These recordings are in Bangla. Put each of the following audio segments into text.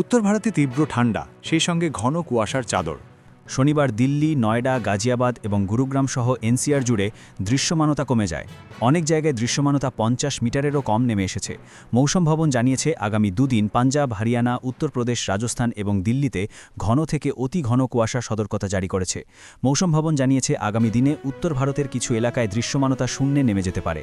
উত্তর ভারতে তীব্র ঠান্ডা, সেই সঙ্গে ঘন কুয়াশার চাদর। শনিবার দিল্লি, নয়ডা, গাজিয়াবাদ এবং গুরুগ্রাম সহ এনসিআর জুড়ে দৃশ্যমানতা কমে যায়। অনেক জায়গায় দৃশ্যমানতা 50 মিটারেরও কম নেমে এসেছে। মৌসুম ভবন জানিয়েছে আগামী দুদিন পাঞ্জাব, হরিয়ানা, উত্তরপ্রদেশ, রাজস্থান এবং দিল্লিতে ঘন থেকে অতি ঘন কুয়াশার সতর্কতা জারি করেছে। মৌসুম ভবন জানিয়েছে আগামী দিনে উত্তর ভারতের কিছু এলাকায় দৃশ্যমানতা শূন্যে নেমে যেতে পারে।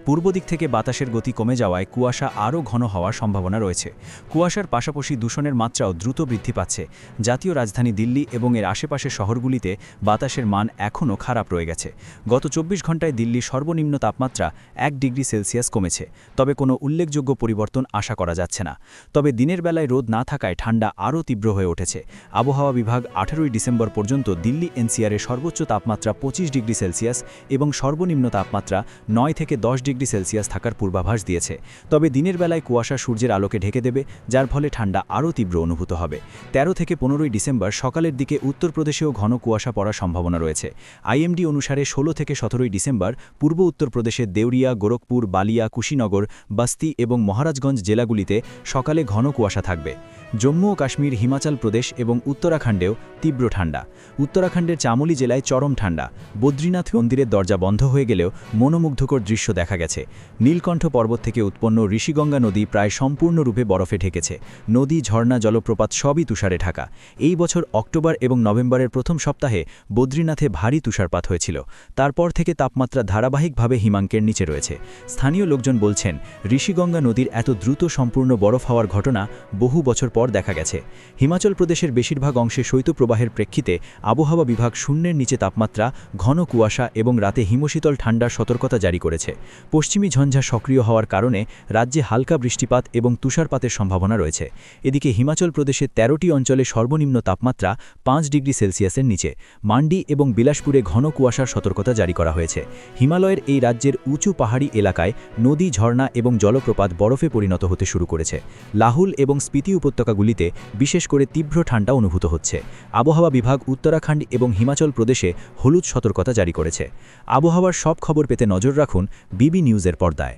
পূর্ব দিক থেকে বাতাসের গতি কমে যাওয়ায় কুয়াশা আরও ঘন হওয়ার সম্ভাবনা রয়েছে। কুয়াশার পাশাপাশি দূষণের মাত্রাও দ্রুত বৃদ্ধি পাচ্ছে। জাতীয় রাজধানী দিল্লি এবং এর আশেপাশের শহরগুলিতে বাতাসের মান এখনও খারাপ রয়ে গেছে। গত 24 ঘন্টায় দিল্লির সর্বনিম্ন তাপমাত্রা 1 ডিগ্রি সেলসিয়াস কমেছে, তবে কোনো উল্লেখযোগ্য পরিবর্তন আশা করা যাচ্ছে না। তবে দিনের বেলায় রোদ না থাকায় ঠান্ডা আরও তীব্র হয়ে উঠেছে। আবহাওয়া বিভাগ 18 ডিসেম্বর পর্যন্ত দিল্লি এনসিআরের সর্বোচ্চ তাপমাত্রা 25 ডিগ্রি সেলসিয়াস এবং সর্বনিম্ন তাপমাত্রা 9 থেকে 10 ডিগ্রি সেলসিয়াস থাকার পূর্বাভাস দিয়েছে। তবে দিনের বেলায় কুয়াশা সূর্যের আলোকে ঢেকে দেবে, যার ফলে ঠান্ডা আরও তীব্র অনুভূত হবে। 13 থেকে 15 ডিসেম্বর সকালের দিকে উত্তরপ্রদেশেও ঘন কুয়াশা পড়ার সম্ভাবনা রয়েছে। আইএমডি অনুসারে 16 থেকে 17 ডিসেম্বর পূর্ব উত্তরপ্রদেশের দেউরিয়া, গোরখপুর, বালিয়া, কুশীনগর, বস্তি এবং মহারাজগঞ্জ জেলাগুলিতে সকালে ঘন কুয়াশা থাকবে। জম্মু ও কাশ্মীর, হিমাচল প্রদেশ এবং উত্তরাখণ্ডেও তীব্র ঠান্ডা। উত্তরাখণ্ডের চামোলি জেলায় চরম ঠান্ডা। বদ্রীনাথ মন্দিরের দরজা বন্ধ হয়ে গেলেও মনোমুগ্ধকর দৃশ্য দেখা গেছে। নীলকণ্ঠ পর্বত থেকে উৎপন্ন ঋষিগঙ্গা নদী প্রায় সম্পূর্ণরূপে বরফে ঢেকেছে। নদী, ঝর্ণা, জলপ্রপাত সবই তুষারে ঢাকা। এই বছর অক্টোবর এবং নভেম্বরের প্রথম সপ্তাহে বদ্রীনাথে ভারী তুষারপাত হয়েছিল। তারপর থেকে তাপমাত্রা ধারাবাহিকভাবে হিমাঙ্কের নিচে রয়েছে। স্থানীয় লোকজন বলছেন, ঋষিগঙ্গা নদীর এত দ্রুত সম্পূর্ণ বরফ হওয়ার ঘটনা বহু বছর পর দেখা গেছে। হিমাচল প্রদেশের বেশিরভাগ অংশে শৈত্যপ্রবাহের প্রেক্ষিতে আবহাওয়া বিভাগ শূন্যের নিচে তাপমাত্রা, ঘন কুয়াশা এবং রাতে হিমশীতল ঠান্ডার সতর্কতা জারি করেছে। পশ্চিমী ঝঞ্ঝা সক্রিয় হওয়ার কারণে রাজ্যে হালকা বৃষ্টিপাত এবং তুষারপাতের সম্ভাবনা রয়েছে। এদিকে হিমাচল প্রদেশের 13টি অঞ্চলে সর্বনিম্ন তাপমাত্রা 5 ডিগ্রি সেলসিয়াসের নিচে। মান্ডি এবং বিলাসপুরে ঘন কুয়াশার সতর্কতা জারি করা হয়েছে। হিমালয়ের এই রাজ্যের উঁচু পাহাড়ি এলাকায় নদী, ঝর্ণা এবং জলপ্রপাত বরফে পরিণত হতে শুরু করেছে। লাহুল এবং স্পিতি উপত্যকাগুলিতে বিশেষ করে তীব্র ঠান্ডা অনুভূত হচ্ছে। আবহাওয়া বিভাগ উত্তরাখণ্ড এবং হিমাচল প্রদেশে হলুদ সতর্কতা জারি করেছে। আবহাওয়ার সব খবর পেতে নজর রাখুন বিবি নিউজের পর্দায়।